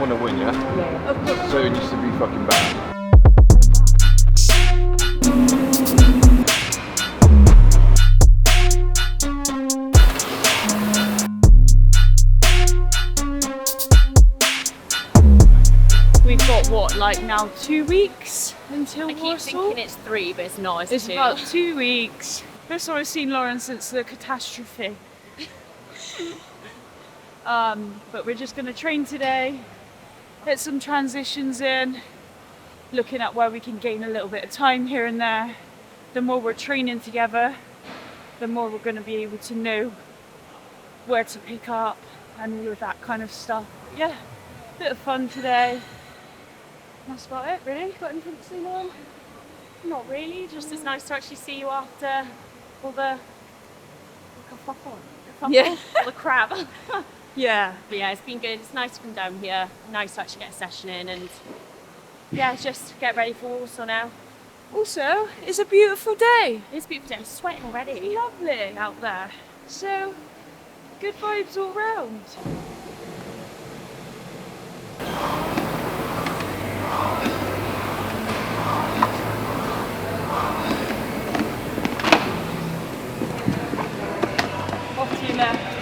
want to win, yeah? Yeah. Of course. So it needs to be fucking bad. We've got what, like now 2 weeks until Warsaw? I keep thinking it's 3, but it's not. It's 2. about 2 weeks. First time I've seen Lauren since the catastrophe. But we're just going to train today, get some transitions in, looking at where we can gain a little bit of time here and there. The more we're training together, the more we're going to be able to know where to pick up and all of that kind of stuff. Yeah, bit of fun today. That's about it, really. Got anything to say, Lauren? Not really, just it's nice to actually see you after all the Yeah. all the crap. Yeah. But yeah, it's been good. It's nice to come down here. Nice to actually get a session in and yeah, just get ready for Warsaw now. Also, it's a beautiful day. It's a beautiful day. I'm sweating already. It's lovely out there. So, good vibes all round. Off to your left.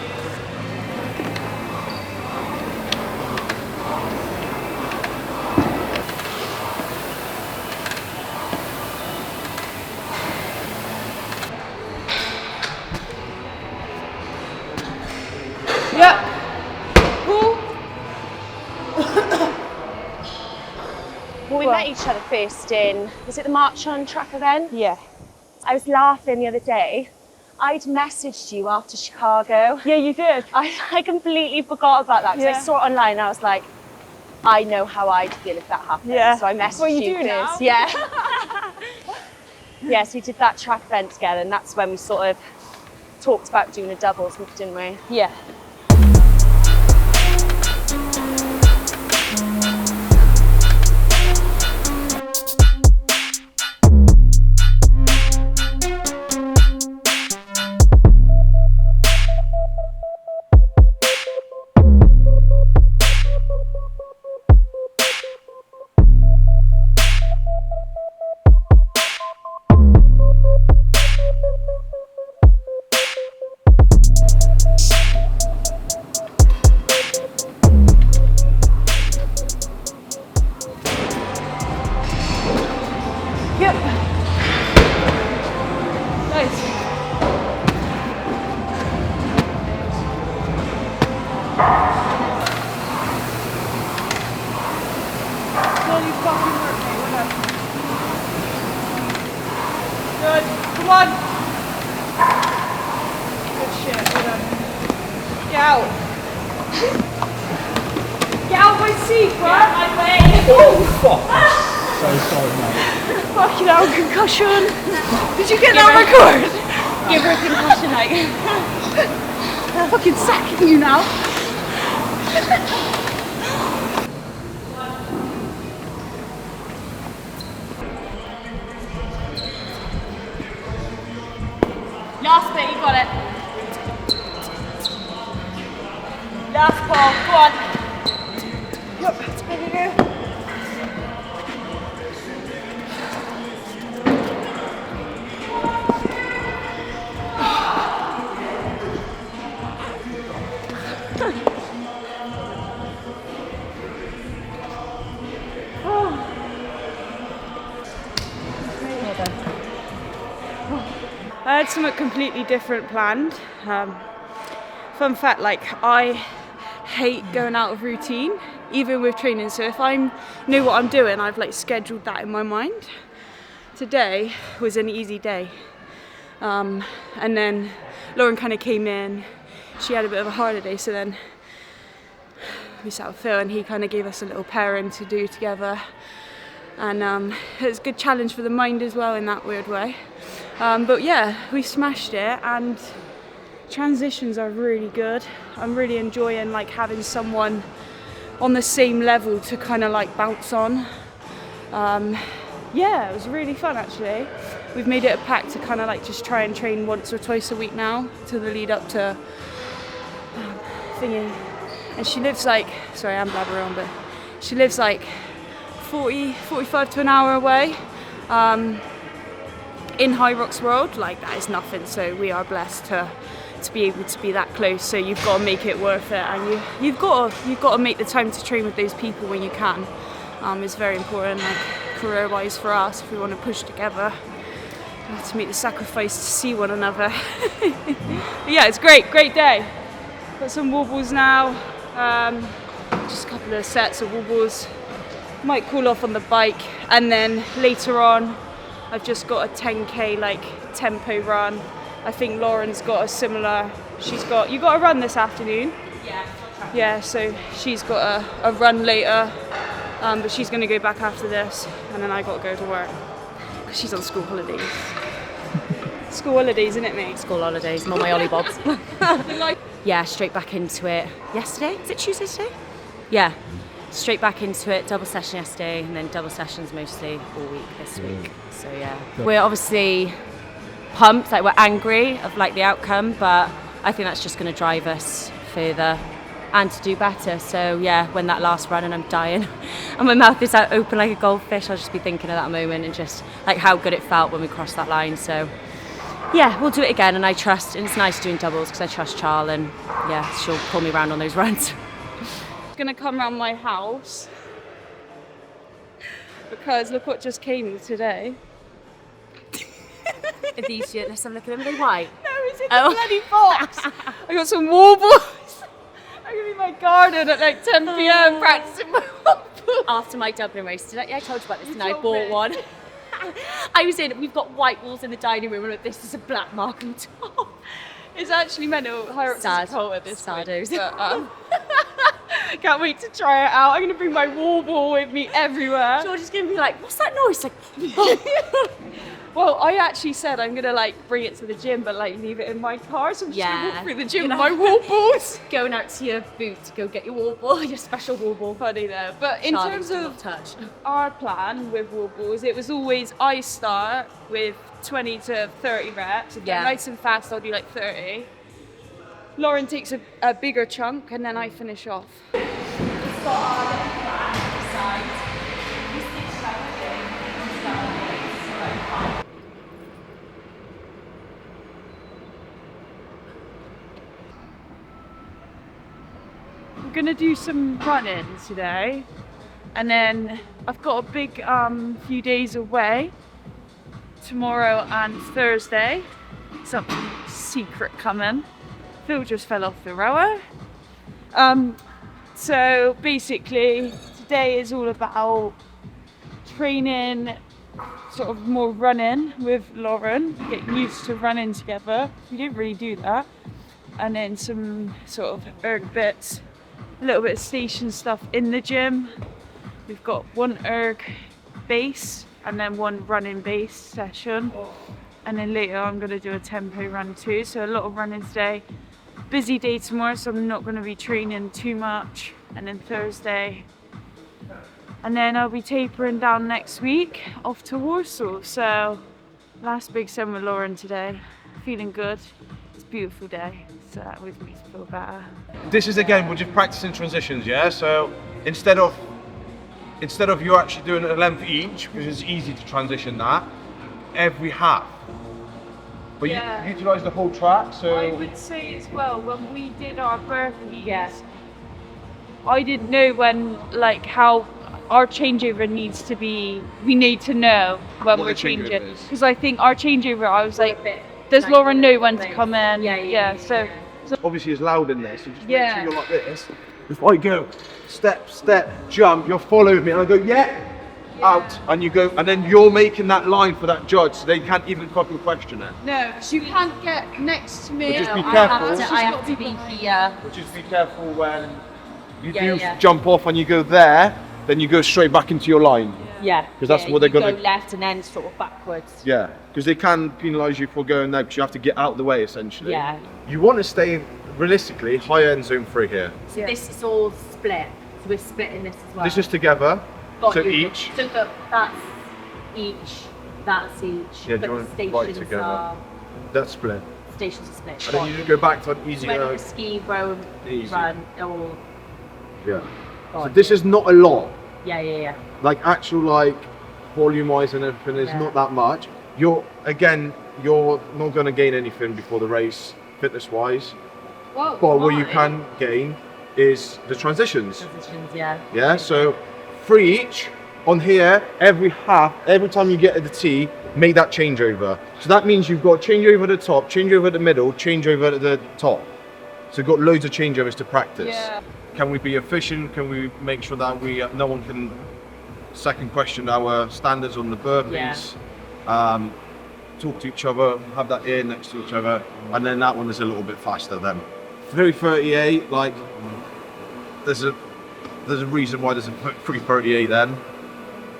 Yep. Cool. Well, we met each other first in, was it the March on track event? Yeah. I was laughing the other day. I'd messaged you after Chicago. Yeah, you did. I completely forgot about that because Yeah. I saw it online and I was like, I know how I'd feel if that happened. Yeah. So I messaged Well, you you do first. now. Yeah. Yes, we did that track event together and that's when we sort of talked about doing a doubles, didn't we? Yeah. Yep. Nice. Slowly fucking work, mate. Whatever. Good. Come on. Good shit. Well done. Get out. Get out my seat, bro. Get out my way. Oh, fuck! So sorry, mate. Fucking hell, concussion. Did you get that record? Give her a concussion, like. I'm fucking sacking you now. Last bit, you got it. Last ball, go on. Yep, there you go. I had something completely different planned. Fun fact, like I hate going out of routine, even with training. So if I know what I'm doing, I've like scheduled that in my mind. Today was an easy day. And then Lauren kind of came in. She had a bit of a harder day, so then we sat with Phil and he kind of gave us a little pairing to do together. And it was a good challenge for the mind as well in that weird way. But yeah, we smashed it and transitions are really good. I'm really enjoying like having someone on the same level to kind of like bounce on. Yeah, it was really fun actually. We've made it a pact to kind of like just try and train once or twice a week now to the lead up to thingy. And she lives like, sorry I'm blabbering on, but She lives like 45 to an hour away. In HYROX world, like that is nothing. So we are blessed to be able to be that close. So you've got to make it worth it, and you've got to make the time to train with those people when you can. It's very important, like career-wise for us, if we want to push together. We have to make the sacrifice to see one another. Yeah, it's great day. Got some wobbles now, just a couple of sets of wobbles. Might cool off on the bike, and then later on I've just got a 10k like tempo run. I think Lauren's got a similar, you got a run this afternoon? Yeah, so she's got a run later, but she's going to go back after this, and then I got to go to work because she's on school holidays. School holidays, isn't it, mate? School holidays, I'm on my ollie bobs. Yeah, straight back into it. Yesterday? Is it Tuesday today? Yeah, straight back into it. Double session yesterday, and then double sessions mostly all week this week. So yeah, we're obviously pumped, like we're angry of like the outcome, but I think that's just going to drive us further and to do better. So yeah, when that last run and I'm dying and my mouth is out open like a goldfish, I'll just be thinking of that moment and just like how good it felt when we crossed that line. So yeah, we'll do it again, and I trust, and it's nice doing doubles because I trust Charl, and yeah, she'll pull me around on those runs. I'm gonna come around my house because look what just came today. Are these, let's have a look at them, are they white? No, it's in the bloody box. I got some warbles. I'm gonna be in my garden at like 10 p.m. practicing my warbles. After my Dublin race today, yeah, I told you about this, and I told bought me. one. We've got white walls in the dining room, and this is a black mark on top. It's actually mental. HYROX is a cult at this point. Saddos. But, can't wait to try it out. I'm gonna bring my wobble with me everywhere. George is gonna be like, what's that noise? Like, Well, I actually said I'm gonna like bring it to the gym, but like leave it in my car. So I'm just gonna walk through the gym with my wobbles. Going out to your boot to go get your wobble, your special wobble. Funny there. But in terms of our plan with wobbles, it was always I start with 20 to 30 reps. If they're nice and fast, I'll do like 30. Lauren takes a bigger chunk, and then I finish off. We're gonna do some running today, and then I've got a big few days away tomorrow and Thursday. Something secret coming. Phil just fell off the rower. So basically today is all about training, sort of more running with Lauren, getting used to running together. We didn't really do that. And then some sort of erg bits, a little bit of station stuff in the gym. We've got one erg base and then one running base session. And then later I'm gonna do a tempo run too. So a lot of running today. Busy day tomorrow, so I'm not gonna be training too much. And then Thursday. And then I'll be tapering down next week, off to Warsaw. So last big session with Lauren today. Feeling good. It's a beautiful day. So that always makes me feel better. This is again, we're just practicing transitions, yeah? So instead of you actually doing a length each, because it's easy to transition that, every half. But you utilise the whole track, so... I would say as well, when we did our burpees, I didn't know when, like, how our changeover needs to be, we need to know when we're changing. Because I think our changeover, I was like, does Lauren know when to come in? So obviously it's loud in there, so just make sure you're like this. If I go, step, jump, you'll follow me, and I go, out, and you go, and then you're making that line for that judge, so they can't even fucking question it. No, you can't get next to me. But just be careful. I have to be here. But just be careful when you do jump off and you go there, then you go straight back into your line. Yeah. Because that's what they're going to go left and then sort of backwards. Yeah, because they can penalise you for going there, because you have to get out of the way essentially. Yeah. You want to stay realistically high end zone 3 here. So this is all split. So we're splitting this as well. This is together. So each. So that's each. That's each. Yeah, but do you the want right stations together? are That's split. stations are split. And then you just go back to an easier. Whether it's ski, row, Easy. run, or Yeah. So this is not a lot. Yeah. Like actual like volume wise and everything is not that much. You're not going to gain anything before the race fitness wise. But what you can gain is the transitions. Yeah, so 3 each on here, every time you get to the tee, make that changeover. So that means you've got changeover at the top, changeover at the middle, changeover at the top. So you've got loads of changeovers to practice. Yeah. Can we be efficient? Can we make sure that no one can second question our standards on the burpees? Talk to each other, have that ear next to each other, and then that one is a little bit faster then. 338, like there's a reason why there's a 338 then.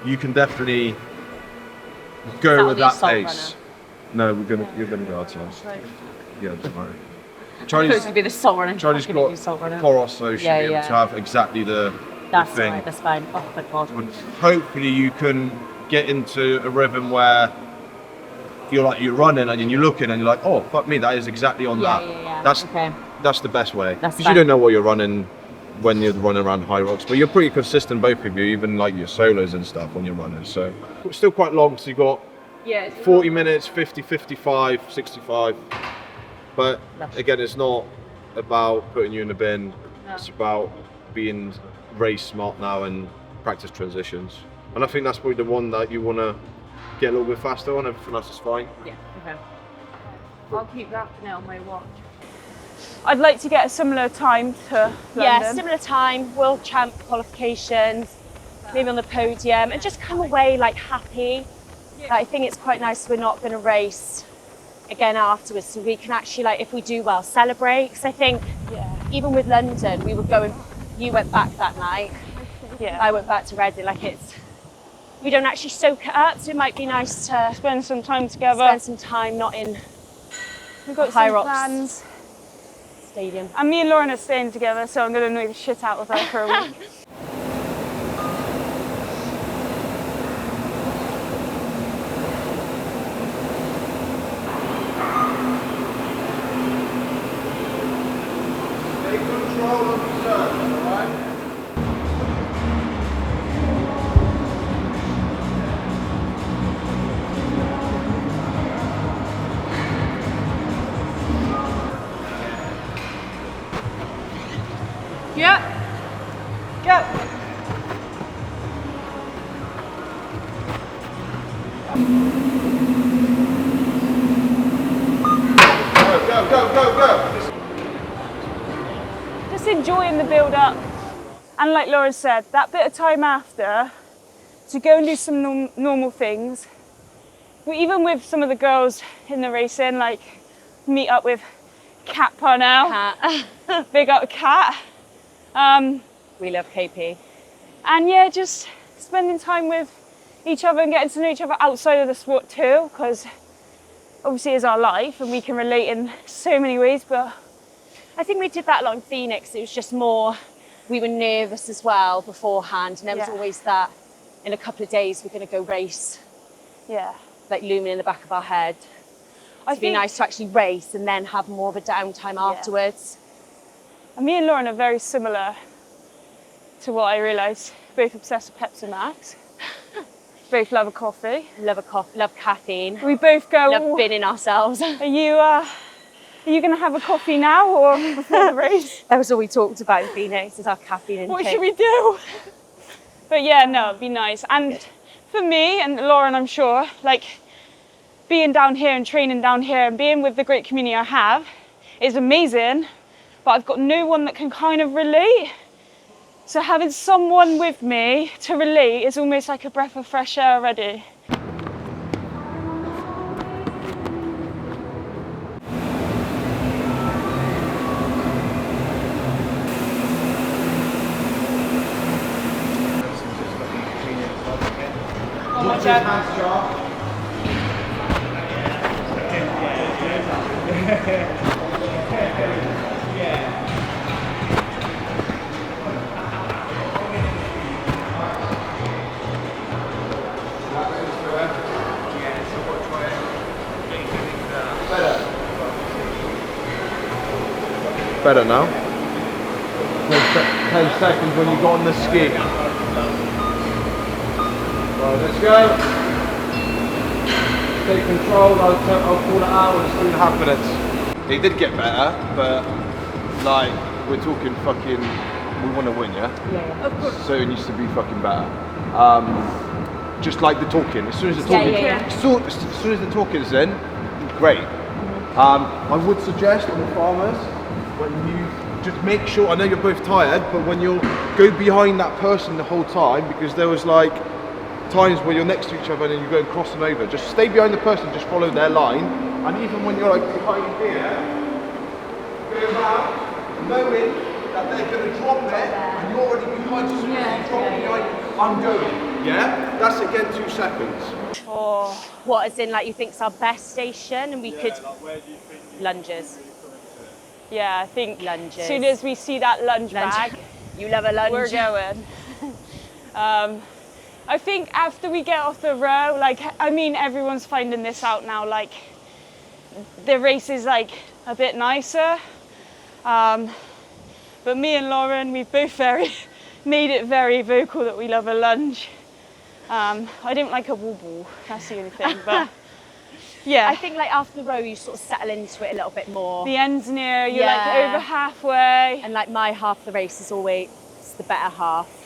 You can definitely go with that pace. No, you're gonna go ourselves. Yeah, don't worry. Supposed to be the sole runner. Chinese got Warsaw, so should be able to have exactly the thing. Right, that's fine. Oh my god. Hopefully you can get into a rhythm where you're running and you're looking and you're like, oh fuck me, that is exactly on that. That's the best way. Because you don't know what you're running when you're running around HYROX, but you're pretty consistent, both of you, even like your solos and stuff when you're running. So it's still quite long, so you've got 40 minutes, 50, 55, 65. But again, it's not about putting you in the bin. It's about being race smart now and practice transitions. And I think that's probably the one that you want to get a little bit faster on. Everything else is fine. Yeah, okay. I'll keep that now on my watch. I'd like to get a similar time to London. Yeah, similar time, world champ qualifications, maybe on the podium, and just come away like happy. I think it's quite nice we're not going to race again afterwards, so we can actually, like, if we do well, celebrate. Because I think even with London, we were going, you went back that night, I went back to Reading, like we don't actually soak it up, so it might be nice to spend some time together. Spend some time not in We've got HYROX some plans. Stadium. And me and Lauren are staying together, so I'm going to annoy the shit out of her for a week. Take control of the surface, alright? Yeah. Go. Go. Just enjoying the build up. And like Laura said, that bit of time after to go and do some normal things. But even with some of the girls in the racing, like meet up with Kat Parnell. Kat. Big up Kat. We love KP. And yeah, just spending time with each other and getting to know each other outside of the sport too, because obviously it's our life and we can relate in so many ways. But I think we did that a lot in Phoenix. It was just more, we were nervous as well beforehand, and there was always that, in a couple of days we're going to go race. Yeah. Like looming in the back of our head. It'd be nice to actually race and then have more of a downtime afterwards. And me and Lauren are very similar to what I realised. Both obsessed with Pepsi Max. Both love a coffee. Love caffeine. We both go. Love binning ourselves. Are you going to have a coffee now or before the race? That was all we talked about in Phoenix, is our caffeine intake. What should we do? But yeah, no, it'd be nice. And for me and Lauren, I'm sure, like being down here and training down here and being with the great community I have is amazing. But I've got no one that can kind of relate. So having someone with me to relate is almost like a breath of fresh air already. Oh my God. Better now. 10 seconds when you got on the ski. Right, let's go. Take control, I'll call it out in 3.5 minutes. He did get better, but like, we're talking fucking, we want to win, yeah? Yeah. Of course. So it needs to be fucking better. Just like the talking, as soon as the talking, as soon as the talking's in, great. I would suggest on the farmers, when you just make sure, I know you're both tired, but when you'll go behind that person the whole time, because there was like times where you're next to each other and you go and cross them over, just stay behind the person, just follow their line, and even when you're like behind here, go around, knowing that they're going to drop it, and you're already behind, so as soon as you drop it behind, I'm going, yeah? That's again 2 seconds. Or what, as in like you think's our best station and we could... Like where do you think lunges. Yeah, I think lunges. As soon as we see that lunge bag, you love a lunge. we're going. I think after we get off the row, like, I mean, everyone's finding this out now, like, the race is like a bit nicer. But me and Lauren, we've both made it very vocal that we love a lunge. I didn't like a wobble, that's the only thing, but yeah. I think like after the row, you sort of settle into it a little bit more. The end's near, you're like over halfway. And like my half of the race is always the better half.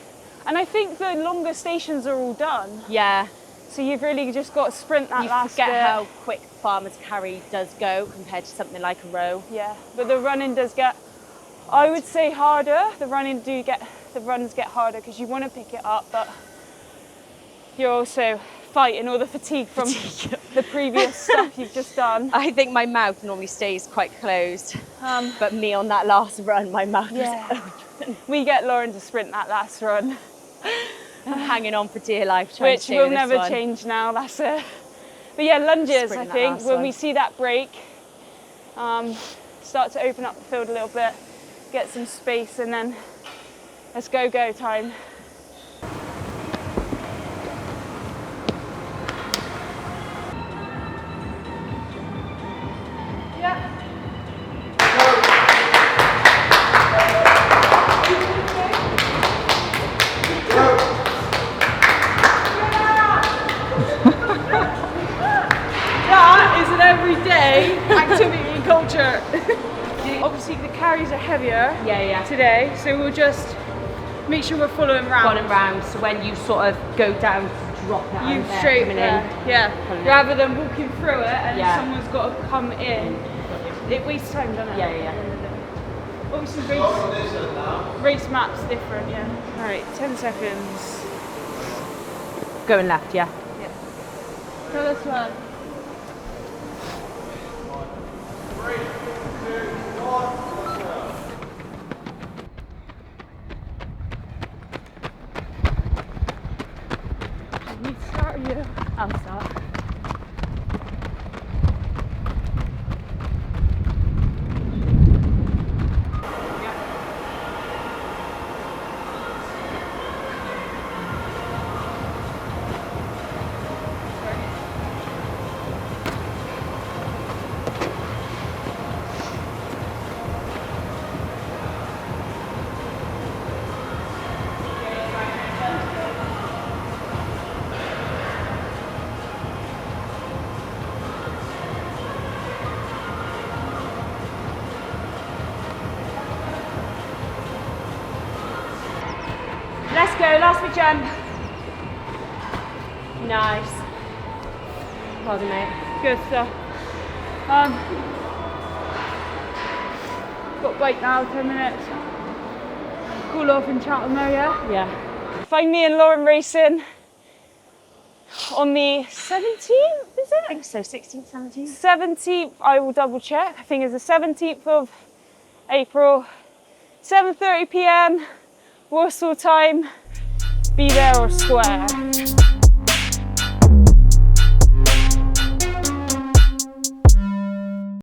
And I think the longer stations are all done. Yeah. So you've really just got to sprint that last bit. You forget how quick farmer's carry does go compared to something like a row. Yeah, but the running does get, I would say, harder. The runs get harder because you want to pick it up, but you're also fighting all the fatigue from the previous stuff you've just done. I think my mouth normally stays quite closed, but me on that last run, my mouth was open. We get Lauren to sprint that last run. I'm hanging on for dear life, trying Which to will never change now, that's it. But yeah, lunges, I think, when we see that break, start to open up the field a little bit, get some space, and then let's go time. Everyday activity and culture. Obviously the carries are heavier today, so we'll just make sure we're following round. So when you sort of go down to drop it, you straight there. Rather than walking through it and someone's got to come in. It wastes time, doesn't it? Yeah. Obviously race map's different, Alright, 10 seconds. Going left, Go this one. 3, 2, 1. You start, you. I'll start. Let's go, last big jump. Nice. Well done, mate. Good stuff. Got break now, 10 minutes. Cool off in Chatham area. Yeah. Find me and Lauren racing on the 17th, is it? I think so, 16th, 17th. 17th, I will double check. I think it's the 17th of April, 7:30 p.m. Warsaw time. Be there or square.